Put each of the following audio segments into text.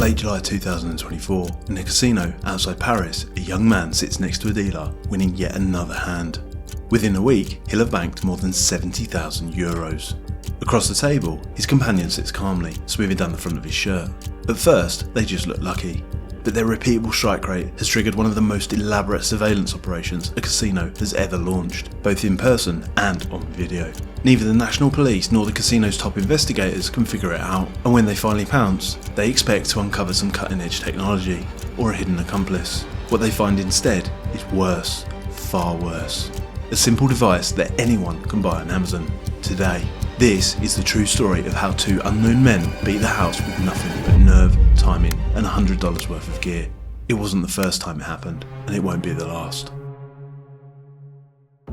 late July 2024, in a casino outside Paris, a young man sits next to a dealer, winning yet another hand. Within a week, he'll have banked more than €70,000. Across the table, his companion sits calmly, smoothing down the front of his shirt. At first, they just look lucky, but their repeatable strike rate has triggered one of the most elaborate surveillance operations a casino has ever launched, both in person and on video. Neither the national police nor the casino's top investigators can figure it out, and when they finally pounce, they expect to uncover some cutting-edge technology, or a hidden accomplice. What they find instead is worse, far worse. A simple device that anyone can buy on Amazon today. This is the true story of how two unknown men beat the house with nothing but nerve, timing and $100 worth of gear. It wasn't the first time it happened, and it won't be the last.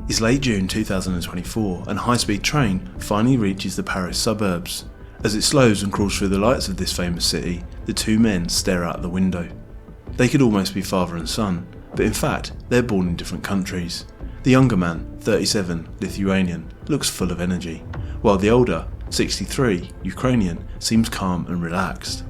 It's late June 2024 and a high-speed train finally reaches the Paris suburbs. As it slows and crawls through the lights of this famous city, the two men stare out the window. They could almost be father and son, but in fact they're born in different countries. The younger man, 37, Lithuanian, looks full of energy, while the older, 63, Ukrainian, seems calm and relaxed.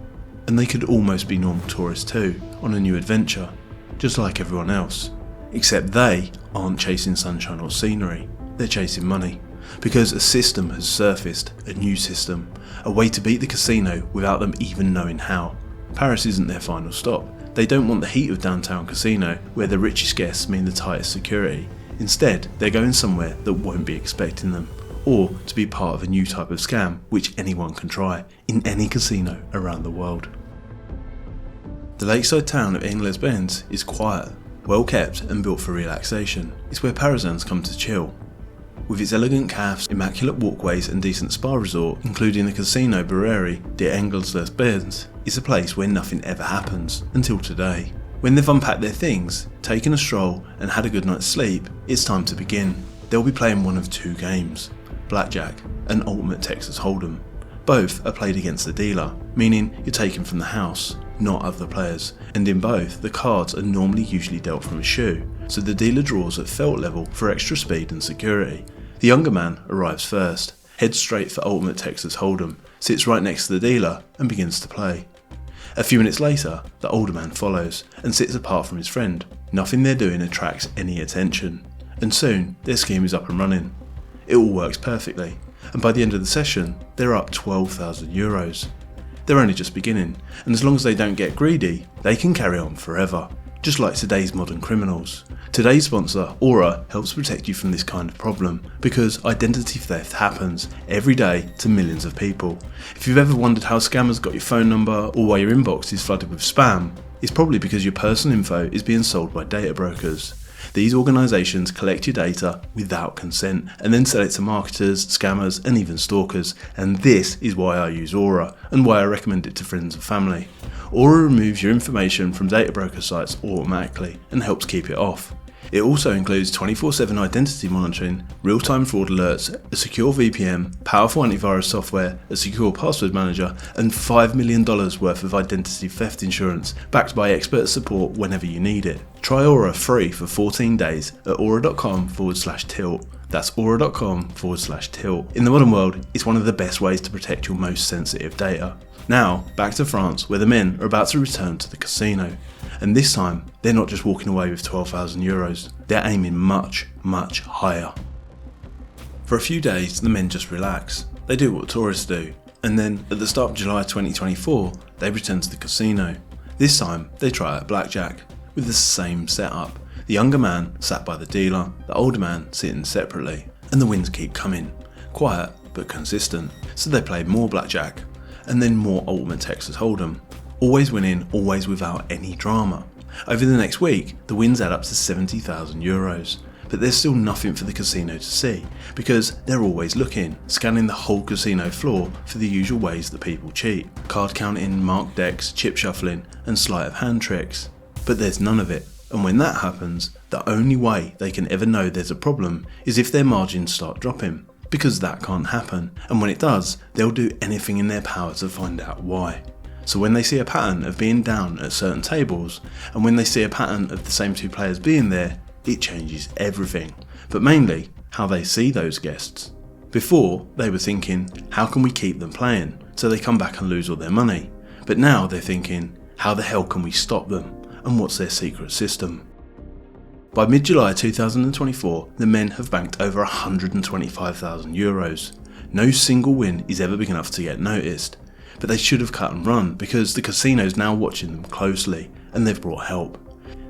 And they could almost be normal tourists too, on a new adventure, just like everyone else. Except they aren't chasing sunshine or scenery, they're chasing money. Because a system has surfaced, a new system, a way to beat the casino without them even knowing how. Paris isn't their final stop. They don't want the heat of downtown casino, where the richest guests mean the tightest security. Instead, they're going somewhere that won't be expecting them, or to be part of a new type of scam which anyone can try, in any casino around the world. The lakeside town of Aix-les-Bains is quiet, well kept and built for relaxation. It's where Parisians come to chill. With its elegant cafes, immaculate walkways and decent spa resort, including the Casino Barriere de Aix-les-Bains, it's a place where nothing ever happens, until today. When they've unpacked their things, taken a stroll and had a good night's sleep, it's time to begin. They'll be playing one of two games, Blackjack and Ultimate Texas Hold'em. Both are played against the dealer, meaning you're taken from the house, not other players, and in both the cards are normally usually dealt from a shoe, so the dealer draws at felt level for extra speed and security. The younger man arrives first, heads straight for Ultimate Texas Hold'em, sits right next to the dealer and begins to play. A few minutes later, the older man follows and sits apart from his friend. Nothing they're doing attracts any attention, and soon their scheme is up and running. It all works perfectly, and by the end of the session, they're up €12,000. They're only just beginning, and as long as they don't get greedy, they can carry on forever, just like today's modern criminals. Today's sponsor, Aura, helps protect you from this kind of problem, because identity theft happens every day to millions of people. If you've ever wondered how scammers got your phone number or why your inbox is flooded with spam, it's probably because your personal info is being sold by data brokers. These organisations collect your data without consent and then sell it to marketers, scammers and even stalkers, and this is why I use Aura and why I recommend it to friends and family. Aura removes your information from data broker sites automatically and helps keep it off. It also includes 24/7 identity monitoring, real-time fraud alerts, a secure VPN, powerful antivirus software, a secure password manager, and $5 million worth of identity theft insurance, backed by expert support whenever you need it. Try Aura free for 14 days at aura.com/tilt. That's aura.com/tilt. In the modern world, it's one of the best ways to protect your most sensitive data. Now, back to France, where the men are about to return to the casino. And this time, they're not just walking away with €12,000, they're aiming much, much higher. For a few days, the men just relax. They do what tourists do. And then, at the start of July 2024, they return to the casino. This time, they try out blackjack, with the same setup. The younger man sat by the dealer, the older man sitting separately. And the wins keep coming. Quiet, but consistent. So they play more blackjack, and then more Ultimate Texas Hold'em. Always winning, always without any drama. Over the next week, the wins add up to €70,000, but there's still nothing for the casino to see, because they're always looking, scanning the whole casino floor for the usual ways that people cheat. Card counting, marked decks, chip shuffling, and sleight of hand tricks. But there's none of it, and when that happens, the only way they can ever know there's a problem is if their margins start dropping, because that can't happen, and when it does, they'll do anything in their power to find out why. So when they see a pattern of being down at certain tables, and when they see a pattern of the same two players being there, it changes everything, but mainly how they see those guests. Before, they were thinking, how can we keep them playing, so they come back and lose all their money? But now they're thinking, how the hell can we stop them, and what's their secret system? By mid-July 2024, the men have banked over €125,000. No single win is ever big enough to get noticed, but they should have cut and run because the casino's now watching them closely, and they've brought help.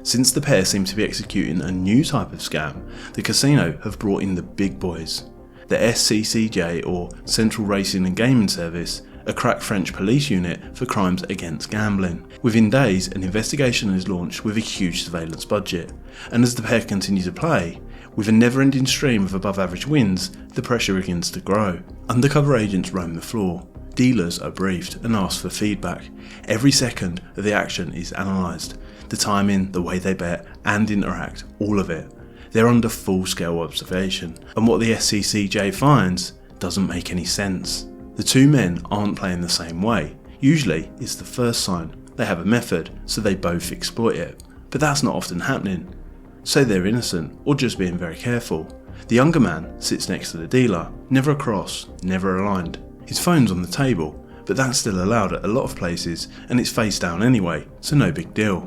Since the pair seem to be executing a new type of scam, the casino have brought in the big boys. The SCCJ, or Central Racing and Gaming Service, a crack French police unit for crimes against gambling. Within days, an investigation is launched with a huge surveillance budget, and as the pair continue to play, with a never-ending stream of above-average wins, the pressure begins to grow. Undercover agents roam the floor. Dealers are briefed and asked for feedback. Every second of the action is analysed. The timing, the way they bet and interact, all of it. They're under full-scale observation, and what the SCCJ finds doesn't make any sense. The two men aren't playing the same way. Usually, it's the first sign. They have a method, so they both exploit it. But that's not often happening. So they're innocent, or just being very careful. The younger man sits next to the dealer, never across, never aligned. His phone's on the table, but that's still allowed at a lot of places, and it's face down anyway, so no big deal.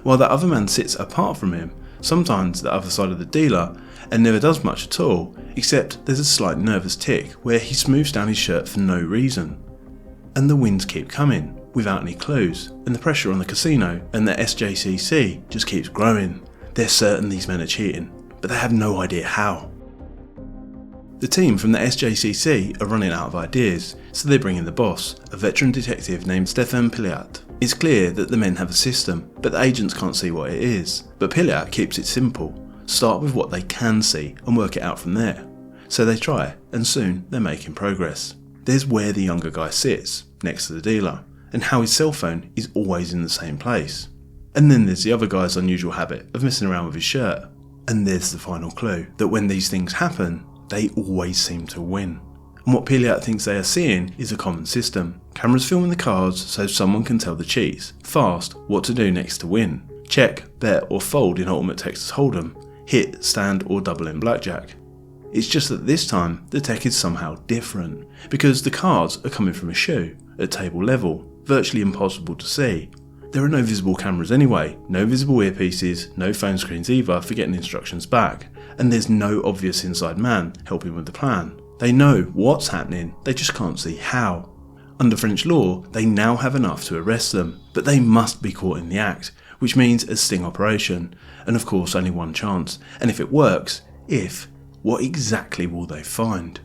While the other man sits apart from him, sometimes the other side of the dealer, and never does much at all, except there's a slight nervous tick where he smooths down his shirt for no reason. And the wins keep coming, without any clues, and the pressure on the casino and the SJCC just keeps growing. They're certain these men are cheating, but they have no idea how. The team from the SJCC are running out of ideas, so they bring in the boss, a veteran detective named Stefan Piliat. It's clear that the men have a system, but the agents can't see what it is. But Piliat keeps it simple. Start with what they can see and work it out from there. So they try, and soon they're making progress. There's where the younger guy sits, next to the dealer, and how his cell phone is always in the same place. And then there's the other guy's unusual habit of messing around with his shirt. And there's the final clue, that when these things happen, they always seem to win. And what Piliat thinks they are seeing is a common system. Cameras filming the cards so someone can tell the cheats, fast, what to do next to win. Check, bet or fold in Ultimate Texas Hold'em. Hit, stand or double in blackjack. It's just that this time the tech is somehow different, because the cards are coming from a shoe, at table level, virtually impossible to see. There are no visible cameras anyway, no visible earpieces, no phone screens either for getting instructions back, and there's no obvious inside man helping with the plan. They know what's happening, they just can't see how. Under French law, they now have enough to arrest them, but they must be caught in the act, which means a sting operation, and of course only one chance, and if it works, what exactly will they find?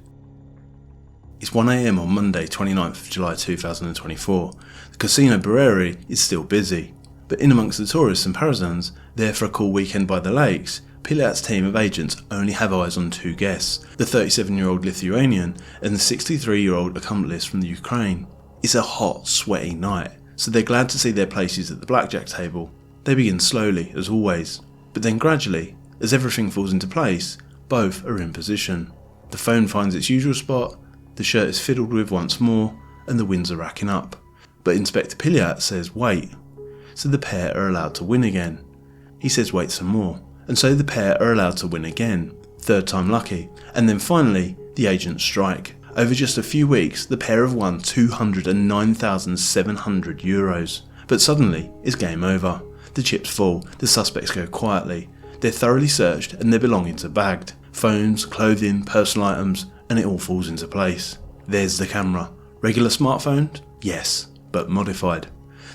It's 1 AM on Monday 29th of July 2024. The Casino Barreri is still busy, but in amongst the tourists and Parisians, there for a cool weekend by the lakes, Piliat's team of agents only have eyes on two guests, the 37-year-old Lithuanian and the 63-year-old accomplice from the Ukraine. It's a hot, sweaty night, so they're glad to see their places at the blackjack table. They begin slowly, as always, but then gradually, as everything falls into place, both are in position. The phone finds its usual spot, the shirt is fiddled with once more, and the wins are racking up. But Inspector Piliat says wait, so the pair are allowed to win again. He says wait some more, and so the pair are allowed to win again, third time lucky, and then finally the agents strike. Over just a few weeks, the pair have won €209,700, but suddenly it's game over. The chips fall, the suspects go quietly, they're thoroughly searched and their belongings are bagged. Phones, clothing, personal items, and it all falls into place. There's the camera. Regular smartphone? Yes, but modified.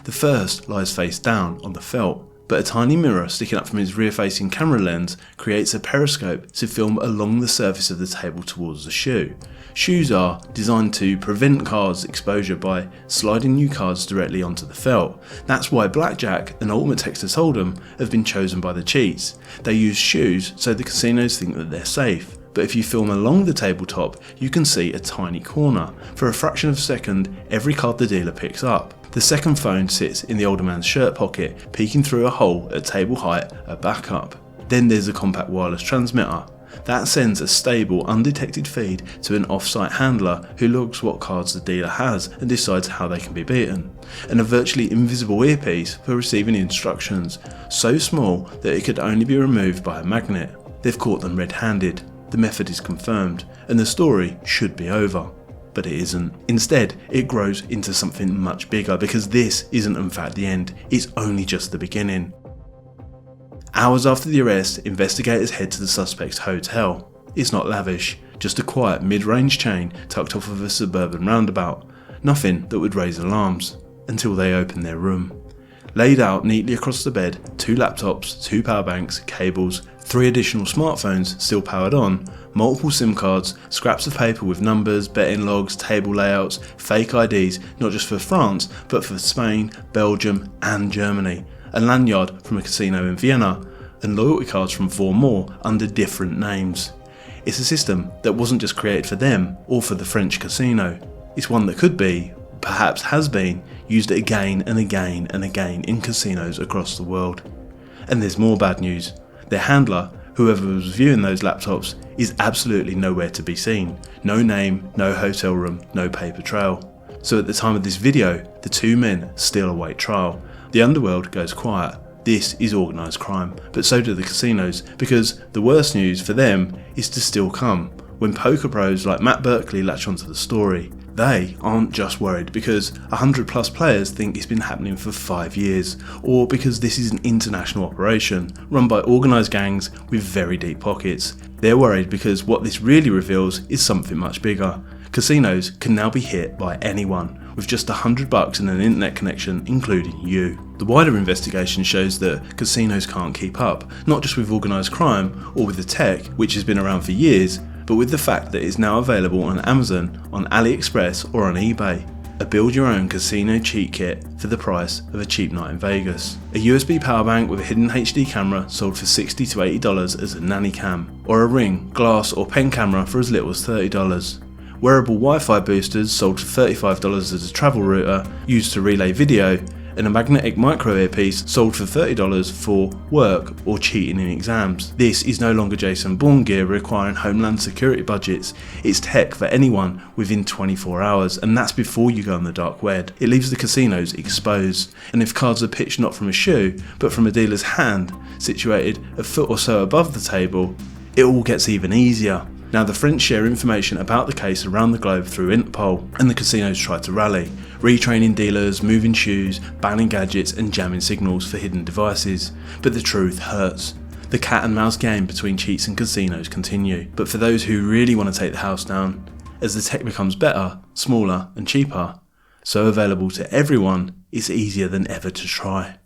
The first lies face down on the felt, but a tiny mirror sticking up from his rear-facing camera lens creates a periscope to film along the surface of the table towards the shoe. Shoes are designed to prevent cards exposure by sliding new cards directly onto the felt. That's why blackjack and Ultimate Texas Hold'em have been chosen by the cheats. They use shoes so the casinos think that they're safe. But if you film along the tabletop, you can see a tiny corner. For a fraction of a second, every card the dealer picks up. The second phone sits in the older man's shirt pocket, peeking through a hole at table height, a backup. Then there's a compact wireless transmitter. That sends a stable, undetected feed to an off-site handler who logs what cards the dealer has and decides how they can be beaten. And a virtually invisible earpiece for receiving instructions, so small that it could only be removed by a magnet. They've caught them red-handed. The method is confirmed, and the story should be over. but it isn't. Instead, it grows into something much bigger, because this isn't in fact the end, it's only just the beginning. Hours after the arrest, investigators head to the suspect's hotel. It's not lavish, just a quiet mid-range chain tucked off of a suburban roundabout. Nothing that would raise alarms, until they open their room. Laid out neatly across the bed, 2 laptops, 2 power banks, cables, 3 additional smartphones still powered on, multiple SIM cards, scraps of paper with numbers, betting logs, table layouts, fake IDs, not just for France, but for Spain, Belgium and Germany, a lanyard from a casino in Vienna, and loyalty cards from 4 more under different names. It's a system that wasn't just created for them or for the French casino. It's one that could be, perhaps has been, used again and again and again in casinos across the world. And there's more bad news. Their handler, whoever was viewing those laptops, is absolutely nowhere to be seen. No name, no hotel room, no paper trail. So at the time of this video, the 2 men still await trial. The underworld goes quiet. This is organised crime, but so do the casinos, because the worst news for them is to still come when poker pros like Matt Berkeley latch onto the story. They aren't just worried because 100+ players think it's been happening for 5 years, or because this is an international operation run by organised gangs with very deep pockets. They're worried because what this really reveals is something much bigger. Casinos can now be hit by anyone with just $100 and an internet connection, including you. The wider investigation shows that casinos can't keep up, not just with organised crime or with the tech, which has been around for years, but with the fact that it's now available on Amazon, on AliExpress or on eBay. A build-your-own casino cheat kit for the price of a cheap night in Vegas. A USB power bank with a hidden HD camera sold for $60 to $80 as a nanny cam, or a ring, glass or pen camera for as little as $30. Wearable Wi-Fi boosters sold for $35 as a travel router used to relay video, and a magnetic micro earpiece sold for $30 for work or cheating in exams. This is no longer Jason Bourne gear requiring Homeland Security budgets. It's tech for anyone within 24 hours, and that's before you go on the dark web. It leaves the casinos exposed, and if cards are pitched not from a shoe, but from a dealer's hand, situated a foot or so above the table, it all gets even easier. Now the French share information about the case around the globe through Interpol, and the casinos try to rally, retraining dealers, moving shoes, banning gadgets and jamming signals for hidden devices. But the truth hurts. The cat and mouse game between cheats and casinos continue. But for those who really want to take the house down, as the tech becomes better, smaller and cheaper, so available to everyone, it's easier than ever to try.